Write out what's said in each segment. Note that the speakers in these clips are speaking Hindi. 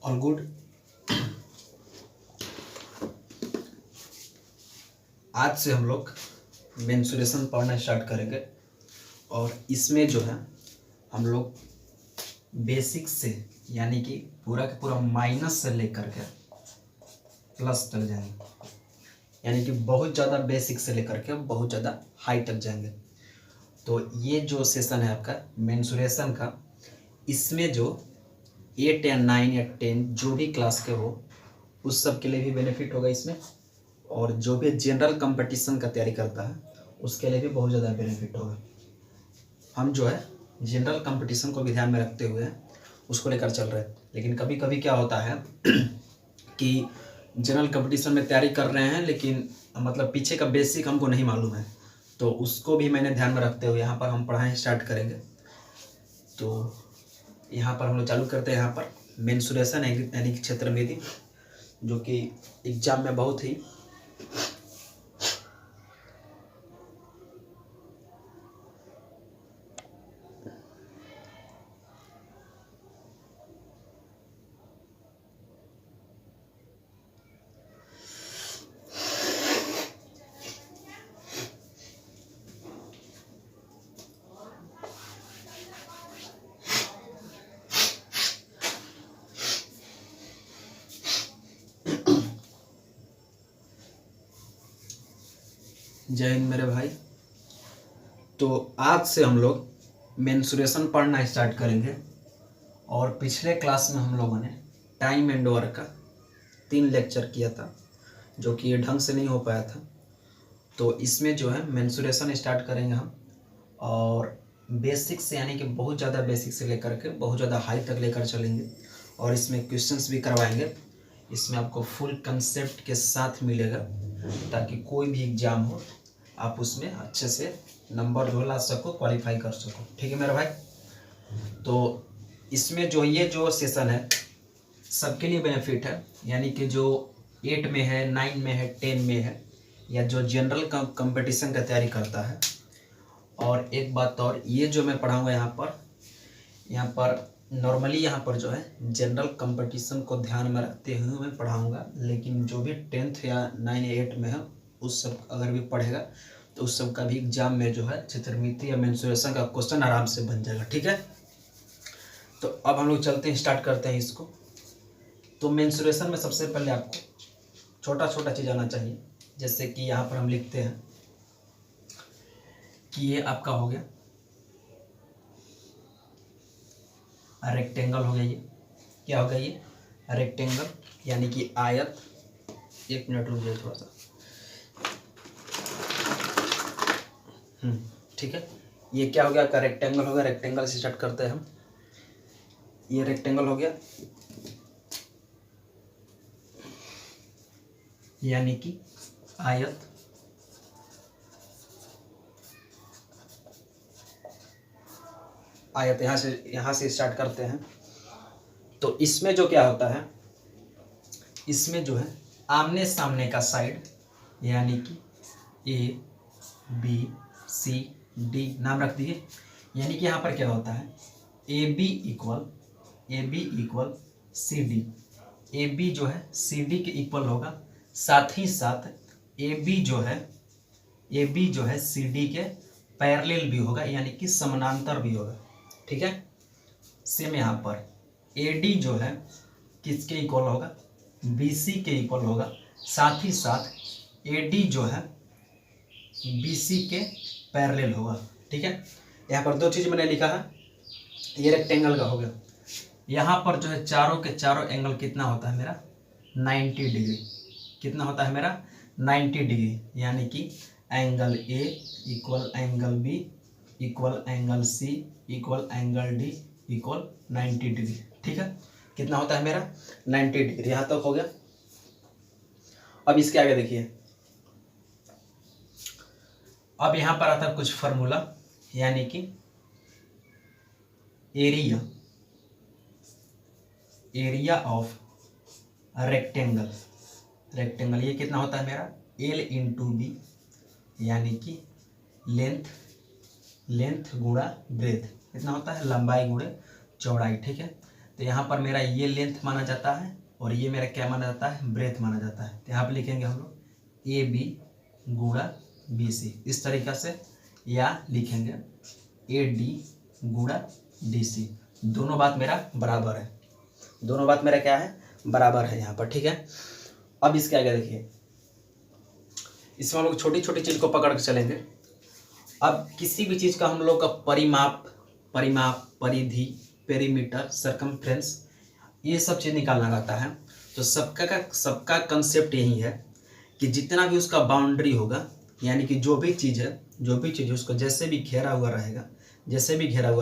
All good. आज से हम लोग मेंसुरेशन पढ़ना स्टार्ट करेंगे और इसमें जो है हम लोग बेसिक से यानी कि पूरा का पूरा माइनस से लेकर के प्लस तक जाएंगे, यानी कि बहुत ज़्यादा बेसिक से लेकर के बहुत ज़्यादा हाई तक जाएंगे। तो ये जो सेशन है आपका मेंसुरेशन का, इसमें जो 8 या 9 या 10 जो भी क्लास के हो उस सब के लिए भी बेनिफिट होगा इसमें, और जो भी जनरल कंपटीशन का तैयारी करता है उसके लिए भी बहुत ज़्यादा बेनिफिट होगा। हम जो है जनरल कंपटीशन को भी ध्यान में रखते हुए उसको लेकर चल रहे हैं, लेकिन कभी कभी क्या होता है कि जनरल कंपटीशन में तैयारी कर रहे हैं लेकिन मतलब पीछे का बेसिक हमको नहीं मालूम है, तो उसको भी मैंने ध्यान में रखते हुए यहाँ पर हम पढ़ाई स्टार्ट करेंगे। तो यहाँ पर हम लोग चालू करते हैं। यहाँ पर मेंसुरेशन यानी कि क्षेत्र मेदी, जो कि एग्जाम में बहुत ही जय हिंद मेरे भाई। तो आज से हम लोग मेंसुरेशन पढ़ना स्टार्ट करेंगे और पिछले क्लास में हम लोगों ने टाइम एंड वर्क का 3 लेक्चर किया था जो कि ये ढंग से नहीं हो पाया था। तो इसमें जो है मेंसुरेशन स्टार्ट करेंगे हम, और बेसिक से यानी कि बहुत ज़्यादा बेसिक से लेकर के बहुत ज़्यादा हाई तक लेकर चलेंगे, और इसमें क्वेश्चंस भी करवाएंगे। इसमें आपको फुल कंसेप्ट के साथ मिलेगा ताकि कोई भी एग्ज़ाम हो आप उसमें अच्छे से नंबर जो ला सको, क्वालिफाई कर सको। ठीक है मेरा भाई। तो इसमें जो ये जो सेशन है सबके लिए बेनिफिट है, यानी कि जो 8 में है, 9 में है, 10 में है, या जो जनरल कंपटीशन का तैयारी करता है। और एक बात और, ये जो मैं पढ़ाऊँगा यहाँ पर नॉर्मली यहाँ पर जो है जनरल कंपटीशन को ध्यान में रखते हुए मैं पढ़ाऊँगा, लेकिन जो भी 10th या 9 या 8 में है उस सब अगर भी पढ़ेगा तो उस सब का भी एग्जाम में जो है क्षेत्रमिति या मेंसुरेशन का क्वेश्चन आराम से बन जाएगा। ठीक है, तो अब हम लोग चलते हैं, स्टार्ट करते हैं इसको। तो मेंसुरेशन में सबसे पहले आपको छोटा छोटा चीज़ आना चाहिए, जैसे कि यहाँ पर हम लिखते हैं कि ये आपका हो गया रेक्टेंगल, हो गया ये क्या हो गया, ये रेक्टेंगल यानी कि आयत। एक मिनट रुक जाइए थोड़ा सा। ठीक है, ये क्या हो गया आपका रेक्टेंगल हो गया। रेक्टेंगल से स्टार्ट करते हैं हम। ये रेक्टेंगल हो गया यानी कि आयत। आयत यहाँ से स्टार्ट करते हैं। तो इसमें जो क्या होता है, इसमें जो है आमने सामने का साइड यानी कि ए बी सी डी नाम रख दिए। यानी कि यहाँ पर क्या होता है, A B equal C D. A B जो है सी डी के इक्वल होगा, साथ ही साथ ए बी जो है सी डी के पैरेलल भी होगा, यानी कि समानांतर भी होगा। ठीक है, सेम यहाँ पर ए डी जो है किसके इक्वल होगा, बी सी के इक्वल होगा, साथ ही साथ ए डी जो है बी सी के पैरेलल होगा। ठीक है, यहाँ पर 2 चीज़ मैंने लिखा है। ये रेक्टेंगल का हो गया। यहाँ पर जो है चारों के चारों एंगल कितना होता है मेरा, 90 डिग्री। कितना होता है मेरा, 90 डिग्री, यानी कि angle A equal angle B equal angle C equal angle D equal 90 degree. ठीक है, कितना होता है मेरा, 90 डिग्री। यहाँ तक हो गया। अब इसके आगे देखिए, अब यहाँ पर आता है कुछ फार्मूला, यानी कि एरिया ऑफ रेक्टेंगल ये कितना होता है मेरा, एल इंटू बी, यानी कि लेंथ गुणा ब्रेथ। कितना होता है, लंबाई गुणे चौड़ाई। ठीक है, तो यहाँ पर मेरा ये लेंथ माना जाता है और ये मेरा क्या माना जाता है, ब्रेथ माना जाता है। तो यहाँ पर लिखेंगे हम लोग ए बी गुणा बी सी इस तरीक़ा से, या लिखेंगे ए डी गुणा डी सी। दोनों बात मेरा बराबर है, दोनों बात मेरा क्या है, बराबर है यहाँ पर, ठीक है। अब इसके आगे देखिए, इसमें हम लोग छोटी छोटी चीज़ को पकड़ के चलेंगे। अब किसी भी चीज़ का हम लोग का परिमाप, परिधि, पेरीमीटर, सरकमफ्रेंस, ये सब चीज़ निकालना रहता है। तो सबका कंसेप्ट यही है कि जितना भी उसका बाउंड्री होगा, यानी कि जो भी चीज़ है उसको जैसे भी घेरा हुआ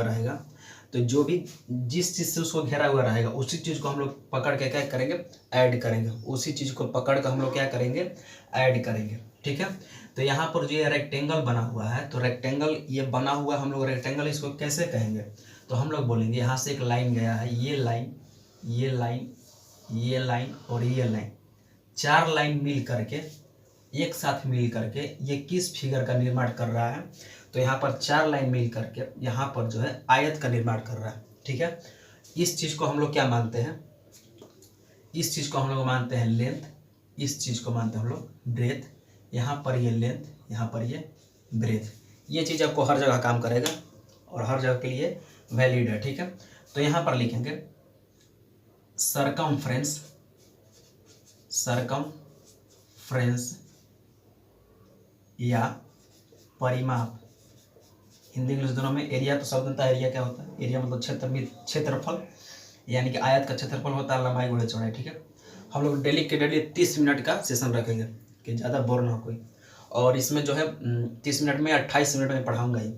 रहेगा, तो जो भी जिस चीज़ से उसको घेरा हुआ रहेगा उसी चीज़ को हम लोग पकड़ के क्या करेंगे, ऐड करेंगे। उसी चीज़ को पकड़ कर हम लोग क्या करेंगे, ऐड करेंगे, ठीक है। तो यहाँ पर जो ये रेक्टेंगल बना हुआ है, तो रेक्टेंगल ये बना हुआ, हम लोग रेक्टेंगल इसको कैसे कहेंगे, तो हम लोग बोलेंगे यहाँ से एक लाइन गया है, ये लाइन और ये लाइन, 4 लाइन मिल करके, एक साथ मिल करके ये किस फिगर का निर्माण कर रहा है, तो यहाँ पर 4 लाइन मिल करके यहाँ पर जो है आयत का निर्माण कर रहा है, ठीक है। इस चीज़ को हम लोग क्या मानते हैं, इस चीज़ को हम लोग मानते हैं लेंथ, इस चीज़ को मानते हैं हम लोग ब्रेथ। यहाँ पर ये लेंथ, यहाँ पर ये ब्रेथ। ये चीज़ आपको हर जगह काम करेगा और हर जगह के लिए वैलिड है, ठीक है। तो यहाँ पर लिखेंगे सरकमफ्रेंस या परिमाप, हिंदी इंग्लिश दोनों में। एरिया तो सब बनता है, एरिया क्या होता है, एरिया मतलब क्षेत्रफल, यानी कि आयत का क्षेत्रफल होता है, लंबाई गुणे चौड़ाई, ठीक है। हम लोग डेली 30 मिनट का सेशन रखेंगे कि ज़्यादा बोर ना हो कोई। और इसमें जो है 30 मिनट में 28 मिनट में पढ़ाऊँगा ही,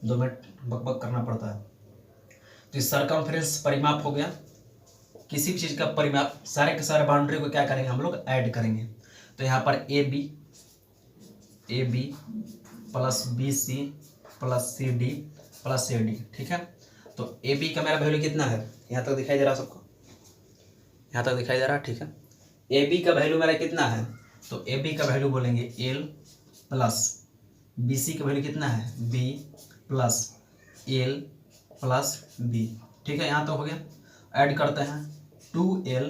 2 मिनट बकबक करना पड़ता है। तो इस सरकमफ्रेंस परिमाप हो गया, किसी भी चीज़ का परिमाप, सारे के सारे बाउंड्री को क्या करेंगे, हम लोग ऐड करेंगे। तो यहाँ पर A B plus B C plus C D plus A D, ठीक है। तो ए बी का मेरा वैल्यू कितना है, यहाँ तक दिखाई दे रहा सबको, यहाँ तक दिखाई दे रहा, ठीक है। ए बी का वैल्यू मेरा कितना है, तो ए बी का वैल्यू बोलेंगे एल प्लस बी सी का वैल्यू कितना है, B plus L plus B, ठीक है। यहाँ तो हो गया, ऐड करते हैं 2l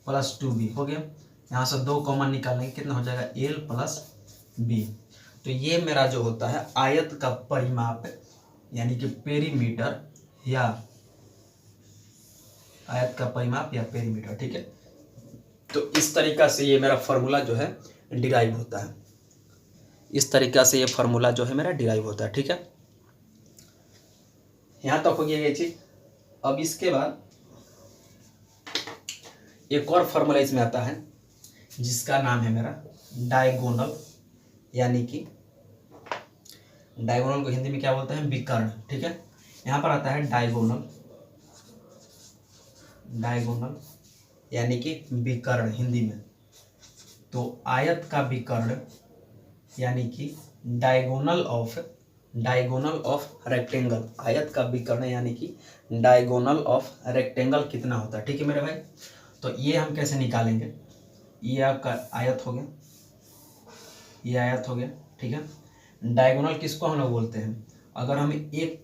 प्लस 2b हो गया। यहाँ से 2 कॉमन निकालेंगे, कितना हो जाएगा, l प्लस b। तो ये मेरा जो होता है आयत का परिमाप, यानी कि पेरीमीटर या आयत का परिमाप या पेरीमीटर, ठीक है। तो इस तरीका से ये मेरा फॉर्मूला जो है डिराइव होता है, इस तरीका से ये फॉर्मूला जो है मेरा डिराइव होता है, ठीक है। यहाँ तक हो गया ये चीज। अब इसके बाद एक और फॉर्मूला इसमें आता है जिसका नाम है मेरा डायगोनल, यानी कि डायगोनल को हिंदी में क्या बोलते हैं, विकर्ण, ठीक है। यहाँ पर आता है डायगोनल यानी कि विकर्ण हिंदी में। तो आयत का विकर्ण यानी कि डायगोनल ऑफ रेक्टेंगल, आयत का विकर्ण यानी कि डायगोनल ऑफ रेक्टेंगल कितना होता है, ठीक है मेरे भाई। तो ये हम कैसे निकालेंगे, ये आपका आयत हो गया, ये आयत हो गया, ठीक है। डायगोनल किसको हम लोग बोलते हैं, अगर हम एक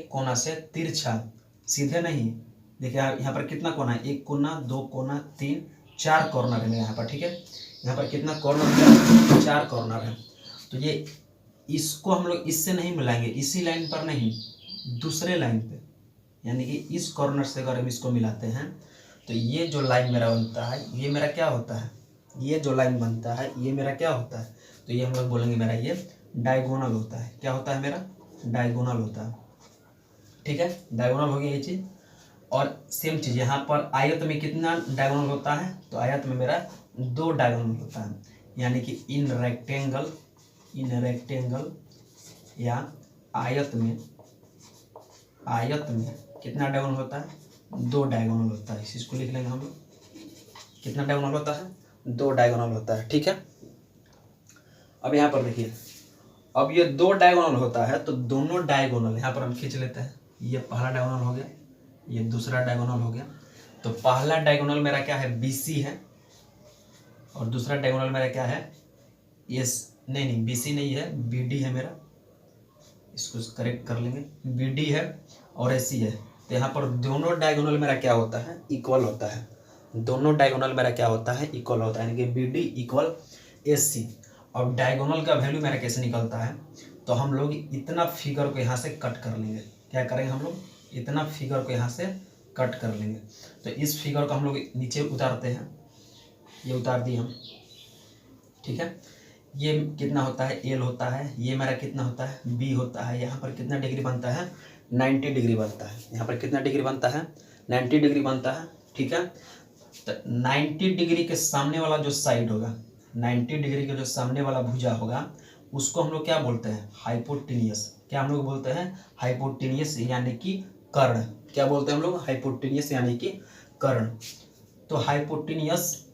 कोना से तिरछा, सीधे नहीं, देखिए यहाँ पर कितना कोना है, 1 कोना 2 कोना 3 4 कॉर्नर है यहाँ पर, ठीक है। यहाँ पर कितना कॉर्नर है, 4 कॉर्नर है। तो ये इसको हम लोग इससे नहीं मिलाएंगे, इसी लाइन पर नहीं, दूसरे लाइन पे, यानी कि इस कॉर्नर से अगर हम इसको मिलाते हैं तो ये जो लाइन मेरा बनता है, ये मेरा क्या होता है, ये जो लाइन बनता है ये मेरा क्या होता है, तो ये हम लोग बोलेंगे मेरा ये डायगोनल होता है। क्या होता है मेरा, डायगोनल होता है, ठीक है। डायगोनल हो गया ये चीज़। और सेम चीज़ यहाँ पर आयत में कितना डायगोनल होता है, तो आयत में मेरा 2 डायगोनल होता है, यानी कि इन रेक्टेंगल या आयत में कितना डायगोनल होता है, 2 डायगोनल होता है। इस चीज़ को लिख लेंगे हम लोग, कितना डायगोनल होता है, 2 डायगोनल होता है, ठीक है। अब यहाँ पर देखिए, अब ये 2 डायगोनल होता है तो दोनों डायगोनल यहाँ पर हम खींच लेते हैं। ये पहला डायगोनल हो गया, ये दूसरा डायगोनल हो गया। तो पहला डायगोनल मेरा क्या है, BC है, और दूसरा डायगोनल मेरा क्या है, नहीं BC नहीं है, BD है मेरा, इसको करेक्ट कर लेंगे, BD है और AC है। तो यहाँ पर दोनों डायगोनल मेरा क्या होता है, इक्वल होता है। दोनों डायगोनल मेरा क्या होता है, इक्वल होता है, यानी कि B D equal S C. अब डायगोनल का वैल्यू मेरा कैसे निकलता है, तो हम लोग इतना फिगर को यहाँ से कट कर लेंगे। क्या करेंगे हम लोग, इतना फिगर को यहाँ से कट कर लेंगे। तो इस फिगर को हम लोग नीचे उतारते हैं, ये उतार दिए हम, ठीक है। ये कितना होता है, एल होता है, ये मेरा कितना होता है, बी होता है। यहाँ पर कितना डिग्री बनता है, 90 डिग्री बनता है। यहाँ पर कितना डिग्री बनता है, 90 डिग्री बनता है, ठीक है। तो 90 डिग्री के सामने वाला जो साइड होगा, 90 डिग्री के जो सामने वाला भुजा होगा, उसको हम लोग क्या बोलते हैं, हाइपोटेनियस। क्या हम लोग बोलते हैं, हाइपोटेनियस यानी कि कर्ण। क्या बोलते हैं हम लोग, हाइपोटेनियस यानी कि कर्ण। तो हाइपोटेनियस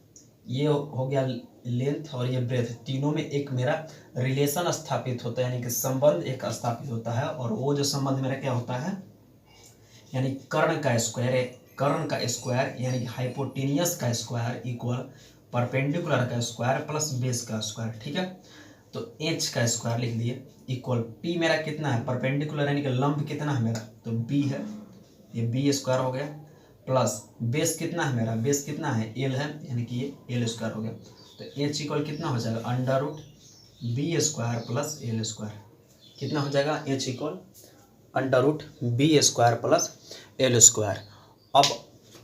ये हो गया लेंथ और ये ब्रेथ, तीनों में एक मेरा रिलेशन स्थापित होता है, यानी कि संबंध एक स्थापित होता है। और वो जो संबंध मेरा क्या होता है, यानी कर्ण का स्क्वायर, कर्ण का स्क्वायर यानी कि हाइपोटेनियस का स्क्वायर इक्वल परपेंडिकुलर का स्क्वायर प्लस बेस का स्क्वायर, ठीक है। तो एच का स्क्वायर लिख दिए इक्वल पी मेरा कितना है, परपेंडिकुलर यानी कि लंब कितना है मेरा, तो बी है, ये बी स्क्वायर हो गया, प्लस बेस कितना है मेरा, बेस कितना है, एल है, यानी कि ये एल स्क्वायर हो गया। तो एच इक्वल कितना हो जाएगा, under root B square plus L square. कितना हो जाएगा, H equal under root B square plus L square. अब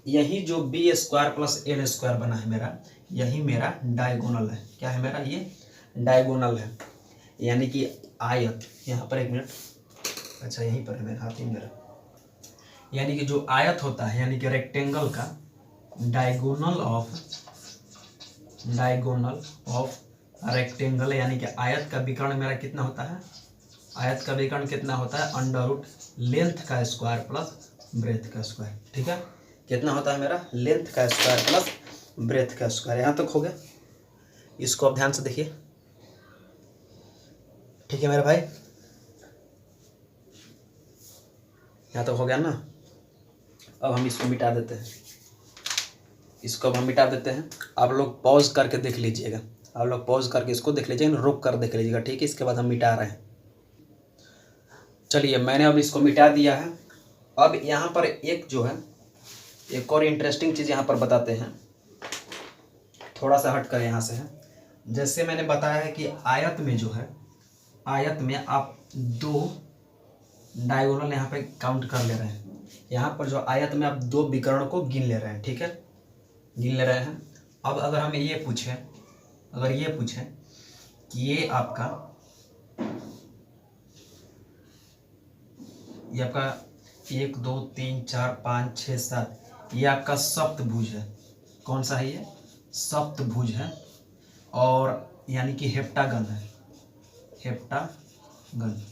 यही जो B square plus L square बना है मेरा, यही मेरा डायगोनल है। क्या है मेरा, ये डायगोनल है, यानी कि आयत। यहाँ पर एक मिनट, अच्छा यहीं पर है मेरा हाथ ही मेरा, यानी कि जो आयत होता है, यानी कि रेक्टेंगल का डायगोनल ऑफ रेक्टेंगल, यानी कि आयत का विकर्ण मेरा कितना होता है, आयत का विकर्ण कितना होता है, अंडर रूट लेंथ का स्क्वायर प्लस ब्रेथ का स्क्वायर, ठीक है। कितना होता है मेरा, लेंथ का स्क्वायर प्लस ब्रेथ का स्क्वायर। यहाँ तक हो गया, इसको अब ध्यान से देखिए, ठीक है मेरे भाई, यहाँ तक हो गया ना। अब हम इसको मिटा देते हैं, इसको अब हम मिटा देते हैं। आप लोग पॉज करके देख लीजिएगा, आप लोग पॉज करके इसको देख लीजिएगा, रुक कर देख लीजिएगा, ठीक है। इसके बाद हम मिटा रहे हैं। चलिए मैंने अब इसको मिटा दिया है। अब यहाँ पर एक जो है, एक और इंटरेस्टिंग चीज़ यहाँ पर बताते हैं, थोड़ा सा हट कर यहाँ से है। जैसे मैंने बताया है कि आयत में जो है, आयत में आप दो डायगोनल यहाँ पे काउंट कर ले रहे हैं। यहाँ पर जो आयत में आप दो विकर्ण को गिन ले रहे हैं, ठीक है, गिन ले रहे हैं। अब अगर हमें ये पूछे, अगर ये पूछे कि ये आपका 1 2 3 4 5 6 7, ये आपका सप्तभुज है। कौन सा है ये, सप्तभुज है, और यानी कि हेप्टागन है, हेप्टागन।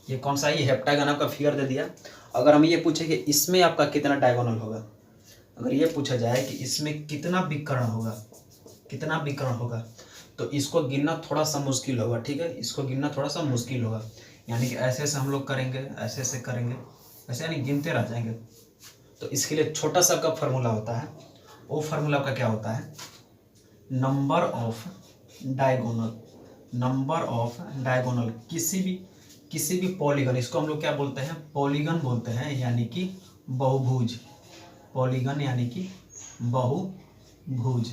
ये कौन सा है, ये हेप्टागन आपका फिगर दे दिया। अगर हम ये पूछे कि इसमें आपका कितना डायगोनल होगा, अगर ये पूछा जाए कि इसमें कितना विकर्ण होगा, कितना विकर्ण होगा, तो इसको गिनना थोड़ा सा मुश्किल होगा, ठीक है, इसको गिनना थोड़ा सा मुश्किल होगा। यानी कि ऐसे से हम लोग करेंगे, ऐसे ऐसे करेंगे, ऐसे यानी गिनते रह जाएंगे। तो इसके लिए छोटा सा का फार्मूला होता है, वो फार्मूला का क्या होता है, number of diagonal, number of diagonal किसी भी पॉलीगन, इसको हम लोग क्या बोलते हैं, पॉलीगन बोलते हैं, यानी कि बहुभुज, पॉलीगन यानी कि बहुभुज,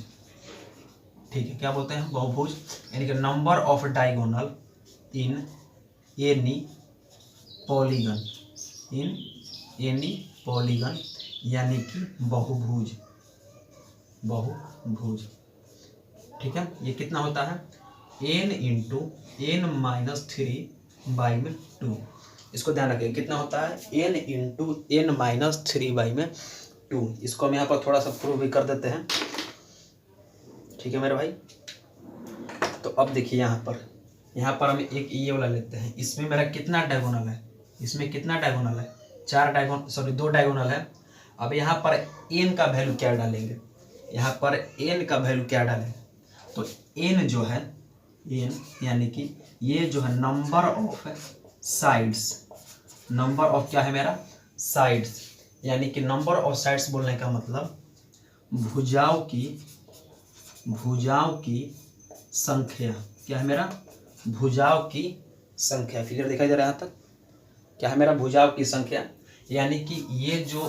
ठीक है। क्या बोलते हैं, बहुभुज, यानी कि number of diagonal in any polygon, in any polygon, यानी कि बहुभुज, बहुभुज, ठीक है। ये कितना होता है, n इंटू n-3/2। इसको ध्यान रखिए, कितना होता है, n इंटू n-3/2। इसको हम यहाँ पर थोड़ा सा प्रूव भी कर देते हैं, ठीक है मेरे भाई। तो अब देखिए यहाँ पर हम एक ये वाला लेते हैं, इसमें मेरा कितना डायगोनल है, इसमें कितना डायगोनल है, 2 डायगोनल है। अब यहाँ पर n का वैल्यू क्या डालेंगे, यहाँ पर n का वैल्यू क्या डालेंगे, तो n जो है, n यानी कि ये जो है number of sides, number of क्या है मेरा, साइड्स, यानी कि नंबर ऑफ साइड्स बोलने का मतलब भुजाओं की संख्या। क्या है मेरा, भुजाओं की संख्या। फिगर दिखाई दे रहा है यहाँ तक, क्या है मेरा, भुजाओं की संख्या। यानी कि ये जो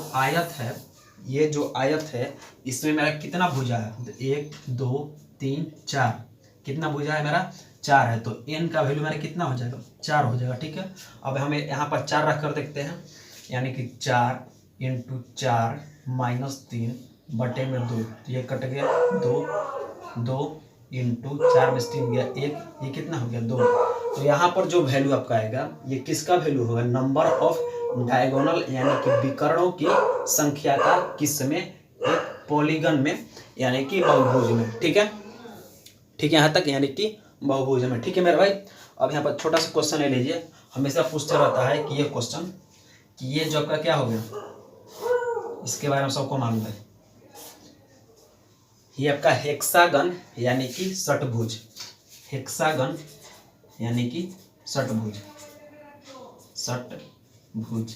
आयत है इसमें मेरा कितना भुजा है, तो 1 2 3 4, कितना भुजा है मेरा 4 है, तो n का वैल्यू मेरा कितना हो जाएगा 4 हो जाएगा। ठीक है, अब हमें यहाँ पर 4 रख कर देखते हैं, यानी कि 4 × 4 -3 बटे में 2, तो ये कट गया 2 2 × 4 में 3 गया 1, ये कितना हो गया 2। तो यहाँ पर जो वैल्यू आपका आएगा ये किसका वैल्यू होगा, नंबर ऑफ डायगोनल यानी कि विकर्णों की संख्या का किसमें, एक पॉलीगन में यानी कि बहुभुज में। ठीक है, ठीक है यहाँ तक, यानी कि बहुभुज में। ठीक है मेरे भाई, अब यहाँ पर छोटा सा क्वेश्चन ले लीजिए, हमेशा पूछते रहता है कि ये क्वेश्चन कि ये जो आपका क्या हो गया, इसके बारे में सबको मालूम है, ये आपका हेक्सागन यानी कि षटभुज, हेक्सागन यानी कि षटभुज, षटभुज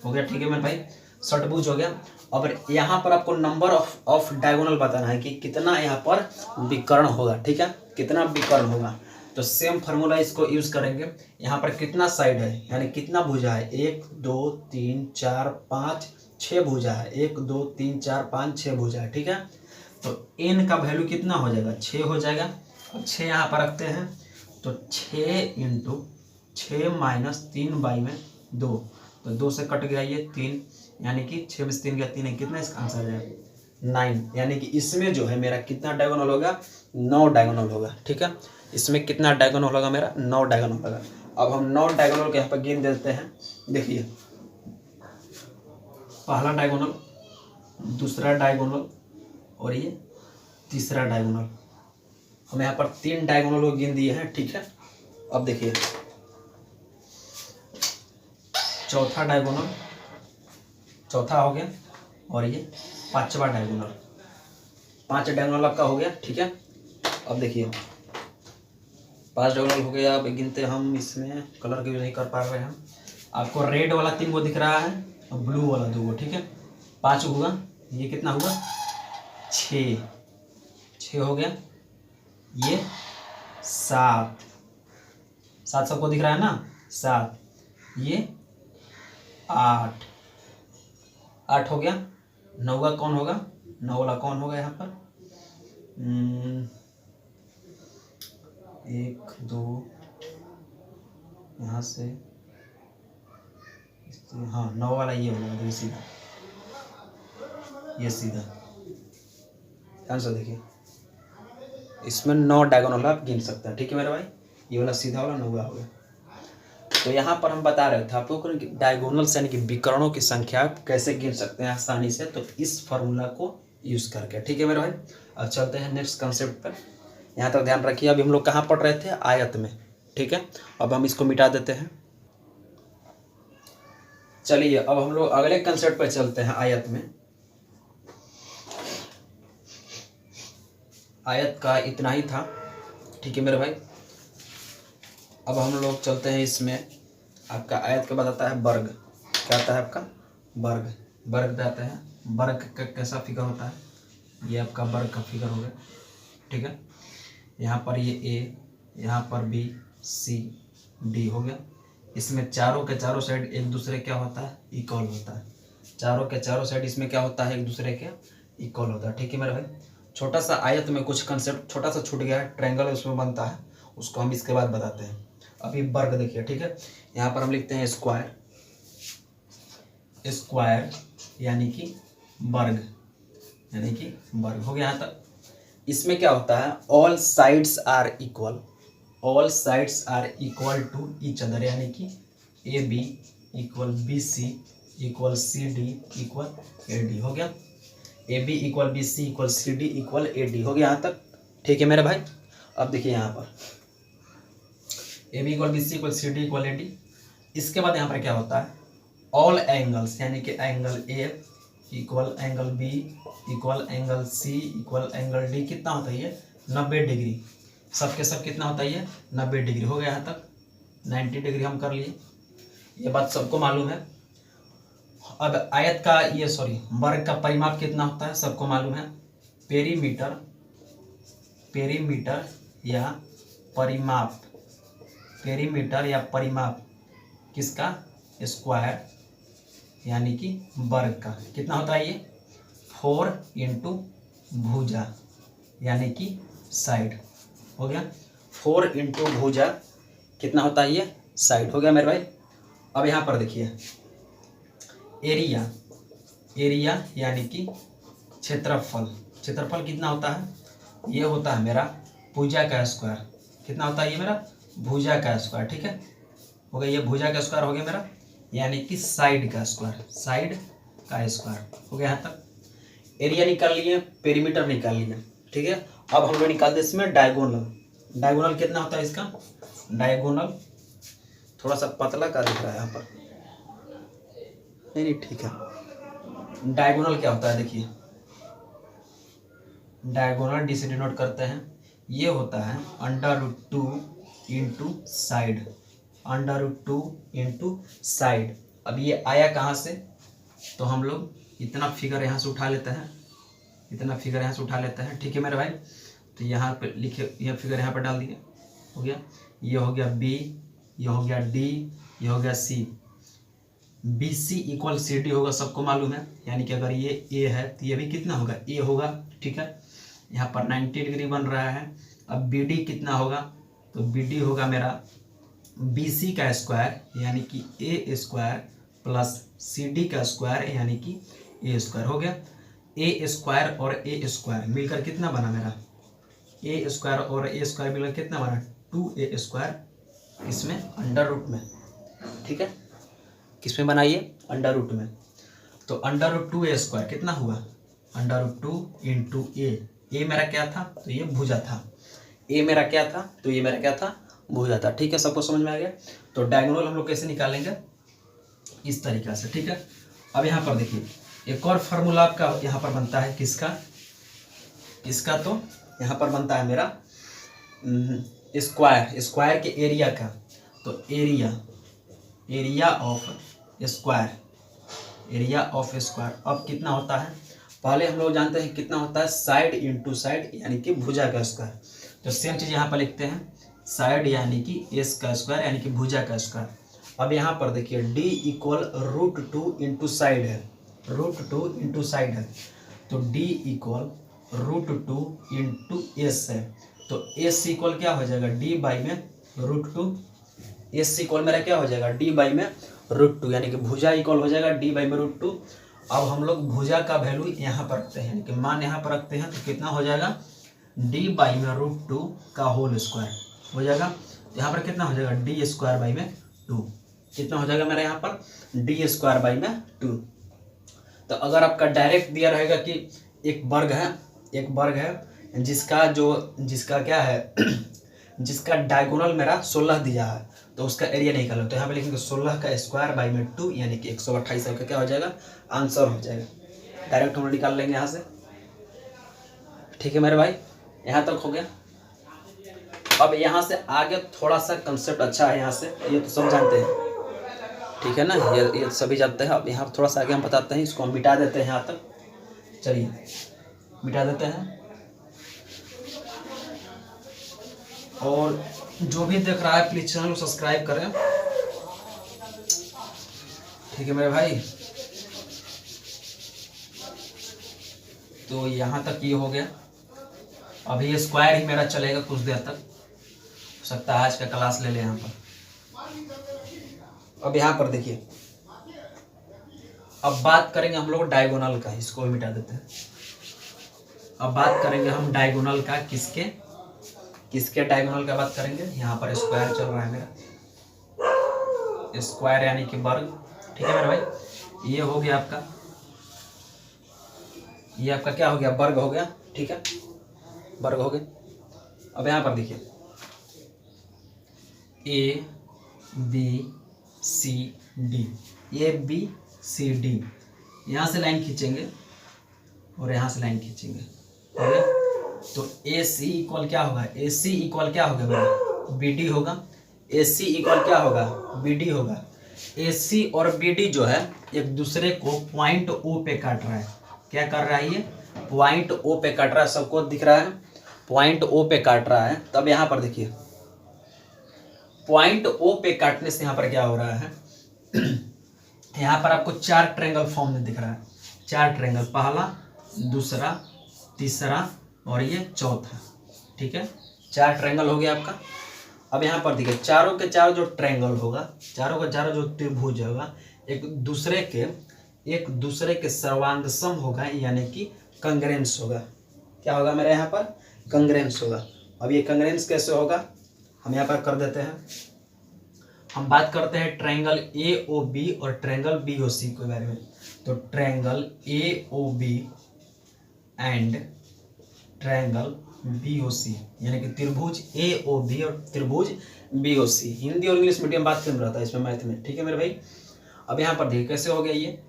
हो गया। ठीक है मेरे भाई, षटभुज हो गया। अब यहाँ पर आपको नंबर ऑफ डायगोनल बताना है कि कितना यहाँ पर विकर्ण होगा। ठीक है, कितना विकर्ण होगा, तो सेम फार्मूला इसको यूज करेंगे। यहाँ पर कितना साइड है यानी कितना भुजा है, 1 2 3 4 5 6 भुजा है, 1 2 3 4 5 6 भुजा है। ठीक है, तो n का वैल्यू कितना हो जाएगा 6 हो जाएगा। अब 6 यहाँ पर रखते हैं, तो 6 × 6 - 3/2, तो 2 से कट गया ये 3, यानी कि 6 में 3 गया 3 है, कितना इसका आंसर है 9, यानी कि इसमें जो है मेरा कितना डायगोनल होगा 9 डायगोनल होगा। ठीक है, इसमें कितना डायगोनल होगा मेरा 9 डायगोनल होगा। अब हम 9 डायगोनल के यहाँ पर गिन देते हैं। देखिए, पहला डायगोनल, दूसरा डायगोनल और ये तीसरा डायगोनल, हम यहाँ पर 3 डायगोनल को गिन दिए हैं। ठीक है, अब देखिए चौथा डायगोनल, चौथा हो गया, और ये 5वां डायगोनल, 5 डायगोनल आपका हो गया। ठीक है, अब देखिए 5 डायगोनल हो गया। अब गिनते हम, इसमें कलर की नहीं कर पा रहे हैं, आपको रेड वाला 3 को दिख रहा है और ब्लू वाला 2 को। ठीक है, 5 होगा, ये कितना हुआ 6 हो गया, ये 7 सबको दिख रहा है ना 7, ये 8 हो गया। 9वां कौन होगा, 9 वाला कौन होगा यहाँ पर, 1 2 यहाँ से, हाँ 9 वाला ये होगा, देखिए सीधा, ये सीधा आंसर। देखिए इसमें 9 डायगोनल आप गिन सकते हैं। ठीक है मेरे भाई, ये वाला सीधा वाला 9वां हो गया। तो यहाँ पर हम बता रहे थे आप लोग को डायगोनल्स यानी कि विकर्णों की संख्या कैसे गिन सकते हैं आसानी से, तो इस फॉर्मूला को यूज करके। ठीक है मेरे भाई, अब चलते हैं नेक्स्ट कंसेप्ट पर। यहाँ तक ध्यान रखिए, अभी हम लोग कहाँ पढ़ रहे थे, आयत में। ठीक है, अब हम इसको मिटा देते हैं। चलिए अब हम लोग अगले कंसेप्ट पर चलते हैं, आयत में। आयत का इतना ही था। ठीक है मेरे भाई, अब हम लोग चलते हैं इसमें। आपका आयत के बाद आता है वर्ग, क्या आता है आपका वर्ग, वर्ग आता है। वर्ग का कैसा फिगर होता है, ये आपका वर्ग का फिगर हो गया। ठीक है, यहाँ पर ये ए, यहाँ पर बी सी डी हो गया। इसमें चारों के चारों साइड एक दूसरे क्या होता है, इक्वल होता है। चारों के चारों साइड इसमें क्या होता है, एक दूसरे के इक्वल होता है। ठीक है मेरे भाई, छोटा सा आयत में कुछ कंसेप्ट छोटा सा छूट गया है, ट्रायंगल उसमें बनता है, उसको हम इसके बाद बताते हैं। अभी वर्ग देखिए। ठीक है, यहाँ पर हम लिखते हैं स्क्वायर, स्क्वायर यानी कि वर्ग, यानी कि वर्ग हो गया यहाँ तक। इसमें क्या होता है, all sides are equal, all sides are equal to each other, यानी कि A B equal B C equal C D equal A D हो गया। A B equal B C equal C D equal A D हो गया यहाँ तक। ठीक है मेरे भाई, अब देखिए यहाँ पर A B equal B C equal C D equal A D. इसके बाद यहाँ पर क्या होता है, ऑल एंगल्स यानी कि angle A equal angle B equal angle C equal angle D कितना होता है, ये 90 डिग्री। सबके सब कितना होता है, ये 90 डिग्री हो गया यहाँ तक। 90 डिग्री हम कर लिए, ये बात सबको मालूम है। अब आयत का ये वर्ग का परिमाप कितना होता है, सबको मालूम है। पेरीमीटर, पेरीमीटर या परिमाप, पेरीमीटर या परिमाप किसका, स्क्वायर यानी कि वर्ग का। कितना होता है ये? 4 इंटू भुजा यानी कि साइड हो गया। 4 इंटू भुजा कितना होता है ये? साइड हो गया मेरे भाई। अब यहाँ पर देखिए एरिया, एरिया यानी कि क्षेत्रफल। क्षेत्रफल कितना होता है? ये होता है मेरा भुजा का स्क्वायर। कितना होता है ये मेरा? भुजा का स्क्वायर। ठीक है, हो गया, ये भुजा का स्क्वायर हो गया मेरा, यानी कि साइड का स्क्वायर, साइड का स्क्वायर हो गया। यहाँ तक एरिया निकाल लिए, पेरीमीटर निकाल लिए। ठीक है, अब हम लोग निकालते हैं इसमें डायगोनल। डायगोनल कितना होता है इसका? डायगोनल थोड़ा सा पतला का दिख रहा है यहाँ पर, नहीं ठीक है। डायगोनल क्या होता है देखिए, डायगोनल डी से डिनोट करते हैं, ये होता है √2 इंटू साइड, √2 इंटू साइड। अब ये आया कहाँ से? तो हम लोग इतना फिगर यहाँ से उठा लेते हैं, इतना फिगर यहाँ से उठा लेते हैं। ठीक है मेरे भाई, तो यहाँ पे लिखे, यह फिगर यहाँ पर डाल दिए, हो गया। ये हो गया बी, ये हो गया डी, ये हो गया C. B C equal C D होगा, सबको मालूम है। यानी कि अगर ये ए है तो ये भी कितना होगा? ए होगा। ठीक है, यहाँ पर 90 डिग्री बन रहा है। अब बी डी कितना होगा? तो बी डी होगा मेरा बी सी का स्क्वायर यानी कि ए स्क्वायर प्लस सी डी का स्क्वायर यानी कि ए स्क्वायर हो गया। ए स्क्वायर और ए स्क्वायर मिलकर कितना बना मेरा? ए स्क्वायर और ए स्क्वायर मिलकर कितना बना? 2a स्क्वायर, इसमें अंडर रूट में। ठीक है, किसमें बनाइए? अंडर रूट में। तो √2a स्क्वायर कितना हुआ? √2 इंटू ए मेरा क्या था? तो ये भुजा था। ए मेरा क्या था? तो ये मेरा क्या था? भुजा था। ठीक है, सबको समझ में आ गया। तो डायगोनल हम लोग कैसे निकालेंगे? इस तरीक़ा से। ठीक है, अब यहाँ पर देखिए एक और फार्मूला आपका यहाँ पर बनता है, किसका? इसका तो यहाँ पर बनता है मेरा स्क्वायर, स्क्वायर के एरिया का। तो area of square, area of square अब कितना होता है? पहले हम लोग जानते हैं कितना होता है? साइड इंटू साइड यानी कि भुजा का स्क्वायर। तो सेम चीज़ यहाँ पर लिखते हैं, साइड यानी कि एस का स्क्वायर यानी कि भुजा का स्क्वायर। अब यहाँ पर देखिए d इक्वल √2 इंटू साइड है, √2 इंटू साइड है। तो d इक्वल √2 इंटू एस है। तो एस इक्वल क्या हो जाएगा? d बाई में √2। एस इक्वल मेरा क्या हो जाएगा? d बाई में √2 यानी कि भुजा इक्वल हो जाएगा d बाई में √2। अब हम लोग भुजा का वैल्यू यहाँ पर रखते हैं, यानी कि मान यहाँ पर रखते हैं, तो कितना हो जाएगा? d बाई में √2 का होल स्क्वायर हो जाएगा। यहाँ पर कितना हो जाएगा? d स्क्वायर बाई में 2। कितना हो जाएगा मेरा यहाँ पर? d स्क्वायर बाई में 2। तो अगर आपका डायरेक्ट दिया रहेगा कि एक वर्ग है, एक वर्ग है जिसका क्या है जिसका डायगोनल मेरा 16 दिया है, तो उसका एरिया निकालो। तो यहाँ पे लिखेंगे 16 का स्क्वायर बाई में 2 यानी कि 128 का क्या हो जाएगा? आंसर हो जाएगा। डायरेक्ट हम निकाल लेंगे यहाँ से। ठीक है मेरे भाई, यहाँ तक हो गया। अब यहाँ से आगे थोड़ा सा कंसेप्ट अच्छा है, यहाँ से ये तो सब जानते हैं, ठीक है ना, ये सभी जानते हैं। अब यहाँ थोड़ा सा आगे हम बताते हैं, इसको हम मिटा देते हैं यहाँ तक। चलिए मिटा देते हैं। और जो भी देख रहा है प्लीज चैनल को सब्सक्राइब करें। ठीक है मेरे भाई, तो यहाँ तक ये हो गया। अभी ये स्क्वायर ही मेरा चलेगा कुछ देर तक, हो सकता है आज का क्लास ले ले यहाँ पर। अब यहाँ पर देखिए, अब बात करेंगे हम लोग डायगोनल का, इसको भी मिटा देते हैं। अब बात करेंगे हम डायगोनल का, किसके डायगोनल का बात करेंगे? यहाँ पर स्क्वायर चल रहा है मेरा, स्क्वायर यानी कि वर्ग। ठीक है मेरे भाई, ये हो गया आपका, ये आपका क्या हो गया? वर्ग हो गया। ठीक है, वर्ग हो गया। अब यहाँ पर देखिए A B C D, ABCD, यहाँ से लाइन खींचेंगे और यहाँ से लाइन खींचेंगे, हो गया। तो AC इक्वल क्या होगा? AC इक्वल क्या होगा मेरा? BD होगा। AC इक्वल क्या होगा? BD होगा। AC और BD जो है एक दूसरे को पॉइंट O पे काट रहा है। क्या कर रहा है? ये पॉइंट O पे काट रहा है, सबको दिख रहा है, पॉइंट O पे काट रहा है। तब यहाँ पर देखिए पॉइंट O पे काटने से यहाँ पर क्या हो रहा है? यहाँ पर आपको 4 ट्रायंगल फॉर्म में दिख रहा है, 4 ट्रायंगल, पहला, दूसरा, तीसरा और ये चौथा, ठीक है, 4 ट्रायंगल हो गया आपका। अब यहाँ पर देखिए चारों के चारों जो ट्रायंगल होगा, चारों का चारों जो त्रिभुज होगा एक दूसरे के सर्वांगसम होगा, यानी कि कंग्रेंस होगा। क्या होगा मेरे यहाँ पर? कंग्रेंस होगा। अब ये कंग्रेंस कैसे होगा हम यहाँ पर कर देते हैं। हम बात करते हैं ट्रायंगल AOB और ट्रायंगल BOC के बारे में। तो triangle AOB and triangle BOC यानी कि त्रिभुज AOB और त्रिभुज BOC, हिंदी और इंग्लिश मीडियम बात कर रहा था इसमें, मैथ में, ठीक है मेरे भाई। अब यहाँ पर देखिए कैसे हो गया ये।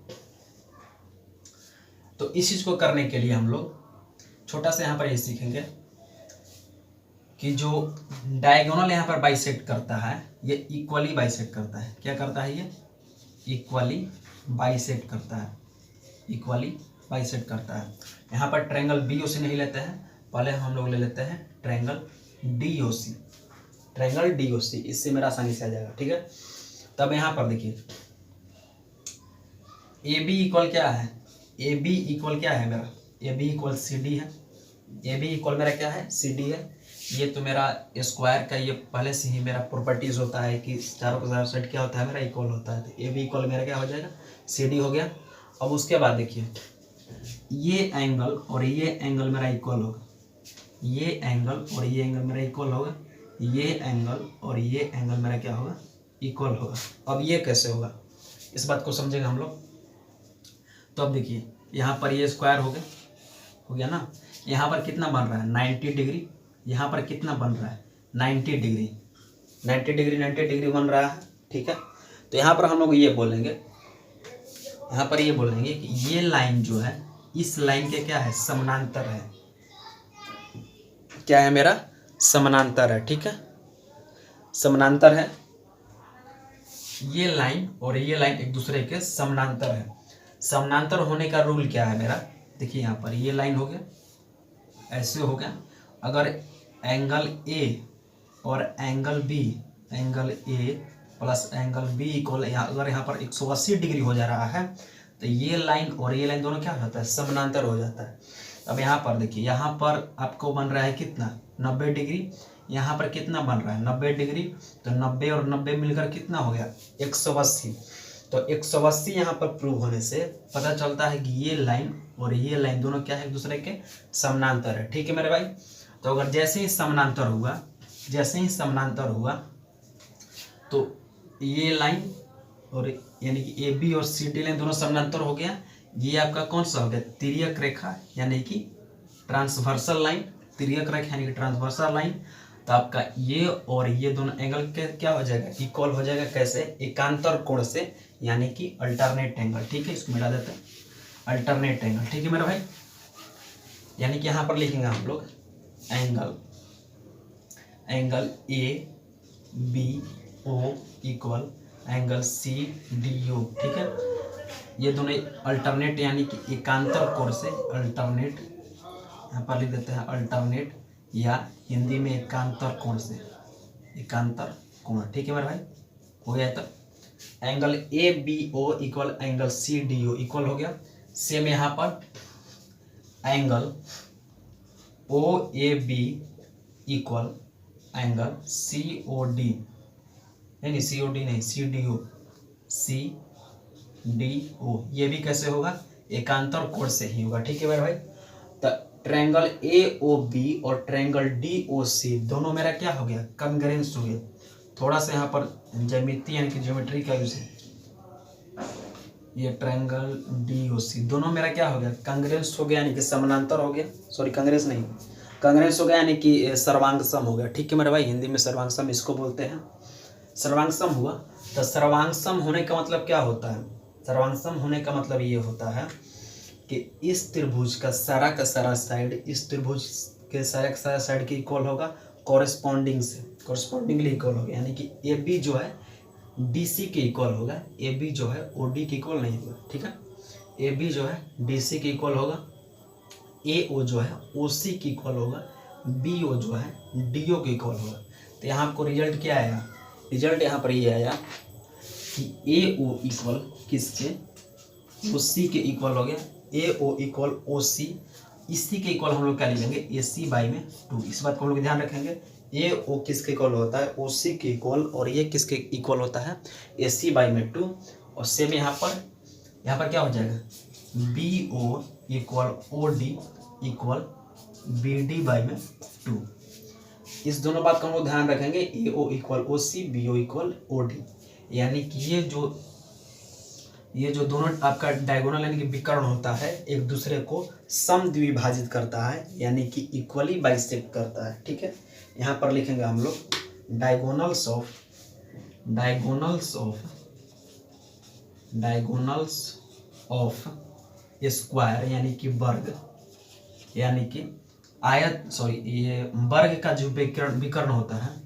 तो इस चीज को करने के लिए हम लोग छोटा सा यहाँ पर ये सीखेंगे कि जो डायगोनल यहाँ पर बाइसेक्ट करता है ये इक्वली बाइसेक्ट करता है। क्या करता है ये? इक्वली बाइसेक्ट करता है, इक्वली बाइसेक्ट करता है। यहाँ पर ट्रायंगल BOC नहीं लेते हैं, पहले हम लोग ले लेते हैं ट्रायंगल DOC, ट्रायंगल DOC, इससे मेरा आसानी से आ जाएगा, ठीक है। तब यहाँ पर देखिए AB इक्वल क्या है? AB इक्वल क्या है मेरा? AB इक्वल CD है। AB इक्वल मेरा क्या है? CD है। ये तो मेरा स्क्वायर का ये पहले से ही मेरा प्रॉपर्टीज होता है कि चारों का चारों साइड क्या होता है मेरा इक्वल होता है। तो AB इक्वल मेरा क्या हो जाएगा? CD हो गया। अब उसके बाद देखिए ये एंगल और ये एंगल मेरा इक्वल होगा, ये एंगल और ये एंगल मेरा इक्वल होगा, ये एंगल और ये एंगल मेरा क्या होगा? इक्वल होगा। अब ये कैसे होगा इस बात को समझेंगे हम लोग। तो अब देखिए यहाँ पर ये स्क्वायर हो गया ना, यहाँ पर कितना बन रहा है? 90 डिग्री। यहाँ पर कितना बन रहा है? 90 डिग्री, 90 डिग्री, 90 डिग्री बन रहा है, ठीक है। तो यहाँ पर हम लोग ये बोलेंगे, यहाँ पर ये बोलेंगे कि ये लाइन जो है इस लाइन के क्या है? समानांतर है। क्या है मेरा? समानांतर है, ठीक है, समानांतर है। ये लाइन और ये लाइन एक दूसरे के समानांतर है। समानांतर होने का रूल क्या है मेरा? देखिए यहाँ पर ये लाइन हो गया, ऐसे हो गया। अगर एंगल A और angle B, angle A plus angle B equal, अगर यहाँ पर 180 डिग्री हो जा रहा है तो ये लाइन और ये लाइन दोनों क्या हो जाता है? समानांतर हो जाता है। अब यहाँ पर देखिए यहाँ पर आपको बन रहा है कितना? 90 डिग्री। यहाँ पर कितना बन रहा है? 90 डिग्री। तो 90 और 90 मिलकर कितना हो गया? 180। तो 180 यहाँ पर प्रूव होने से पता चलता है कि ये लाइन और ये लाइन दोनों क्या है? एक दूसरे के समानांतर है, ठीक है मेरे भाई। तो अगर जैसे ही समानांतर हुआ, जैसे ही समानांतर हुआ तो ये लाइन और यानी कि AB और CD लाइन दोनों समानांतर हो गया। ये आपका कौन सा हो गया? तिर्यक रेखा यानी कि ट्रांसवर्सल लाइन, तिर्यक रेखा यानी कि ट्रांसवर्सल लाइन। तो आपका ये और ये दोनों एंगल के क्या हो जाएगा? इक्वल हो जाएगा। कैसे? एकांतर कोण से, यानी कि अल्टरनेट एंगल, ठीक है। इसको मिला देते हैं अल्टरनेट एंगल, ठीक है मेरा भाई। यानी कि यहाँ पर लिखेंगे हम लोग angle ABO equal angle CDO, ठीक है। ये दोनों अल्टरनेट यानी कि एकांतर कोण से, अल्टरनेट यहाँ पर लिख देते हैं अल्टरनेट, या हिंदी में एकांतर कोण से, एकांतर कोण, ठीक है मेरे भाई। हो गया। तो angle ABO equal angle CDO equal हो गया। सेम यहाँ पर angle OAB equal angle COD, नहीं COD नहीं, CDO, ये भी कैसे होगा? एकांतर कोण से ही होगा, ठीक है मेरे भाई। तो ट्रायंगल AOB और ट्रायंगल DOC दोनों मेरा क्या हो गया? कंग्रेंस हो गया। थोड़ा सा यहाँ पर ज्यामिति यानी कि ज्योमेट्री का यूज है। ये ट्रायंगल DOC दोनों मेरा क्या हो गया? कंग्रेंस हो गया, यानी कि समानांतर हो गया। सॉरी, कंग्रेंस नहीं, कंग्रेंस हो गया यानी कि सर्वांगसम हो गया, ठीक है मेरे भाई। हिंदी में सर्वांगसम इसको बोलते हैं। सर्वांगसम हुआ। तो सर्वांगसम होने का मतलब क्या होता है? सर्वांगसम होने का मतलब ये होता है कि इस त्रिभुज का सारा साइड इस त्रिभुज के सारा साइड की इक्वल होगा, कॉरेस्पॉन्डिंग से, कॉरेस्पॉन्डिंगली इक्वल होगा। यानी कि AB जो है DC के इक्वल होगा, AB जो है OD के इक्वल नहीं होगा, ठीक है। AB जो है DC के इक्वल होगा, AO जो है OC के इक्वल होगा, BO जो है DO के इक्वल होगा। तो यहाँ आपको रिजल्ट क्या आया? रिजल्ट यहाँ पर ये आया कि ए ओ इक्वल किसके, ओ सी के इक्वल हो गया, ए ओ इक्वल ओ सी, इसी के इक्वल हम लोग क्या ले लेंगे, ए सी बाई में 2। इस बात को हम लोग ध्यान रखेंगे, ए ओ किसके इक्वल होता है, ओ सी के इक्वल, और ये किसके इक्वल होता है, ए सी बाई में 2। और सेम यहाँ पर क्या हो जाएगा, B O equal O D equal B D by में 2। इस दोनों बात का हम लोग ध्यान रखेंगे, A O equal O C, B O equal O D, यानी कि ये जो दोनों आपका डायगोनल यानी कि विकर्ण होता है एक दूसरे को समद्विभाजित करता है, यानी कि इक्वली बाइसेक्ट करता है। ठीक है, यहाँ पर लिखेंगे हम लोग डायगोनल्स ऑफ स्क्वायर यानी कि वर्ग, यानी कि आयत, सॉरी ये वर्ग का जो विकर्ण होता है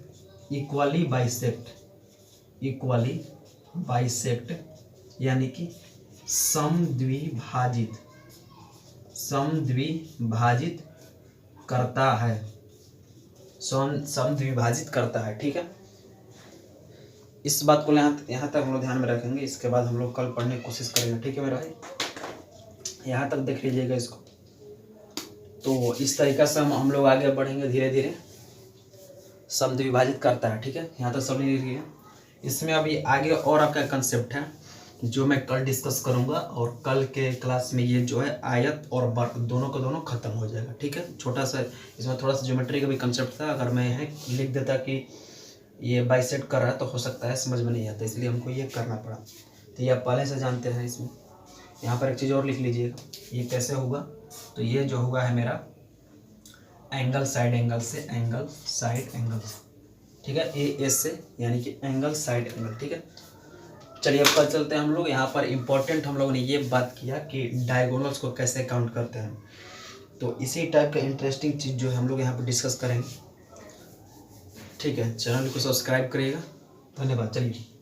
इक्वली बाइसेक्ट यानी कि समद्विभाजित करता है। ठीक है, इस बात को यहाँ तक हम लोग ध्यान में रखेंगे, इसके बाद हम लोग कल पढ़ने की कोशिश करेंगे। ठीक है मेरा भाई, यहाँ तक देख लीजिएगा इसको। तो इस तरीक़ा से हम लोग आगे बढ़ेंगे धीरे धीरे, समद्विभाजित करता है। ठीक है, यहाँ तक सब लिख लिया। इसमें अभी आगे और आपका कंसेप्ट है जो मैं कल डिस्कस करूँगा, और कल के क्लास में ये जो है आयत और वर्ग दोनों का दोनों खत्म हो जाएगा। ठीक है, छोटा सा इसमें थोड़ा सा ज्योमेट्री का भी कंसेप्ट था, अगर मैं यहाँ लिख देता कि ये बाइसेक्ट कर रहा है तो हो सकता है समझ में नहीं आता, इसलिए हमको ये करना पड़ा। तो ये आप पहले से जानते हैं। इसमें यहाँ पर एक चीज़ और लिख लीजिएगा, ये कैसे होगा, तो ये जो होगा है मेरा एंगल साइड एंगल से, ठीक है, ए से यानी कि एंगल साइड एंगल। ठीक है, चलिए अब कल चलते हैं हम लोग। यहाँ पर इम्पोर्टेंट हम लोगों ने ये बात किया कि डायगोनल्स को कैसे काउंट करते हैं, तो इसी टाइप का इंटरेस्टिंग चीज़ जो है हम लोग यहाँ पर डिस्कस करेंगे। ठीक है, चैनल को सब्सक्राइब करिएगा। धन्यवाद। चलिए।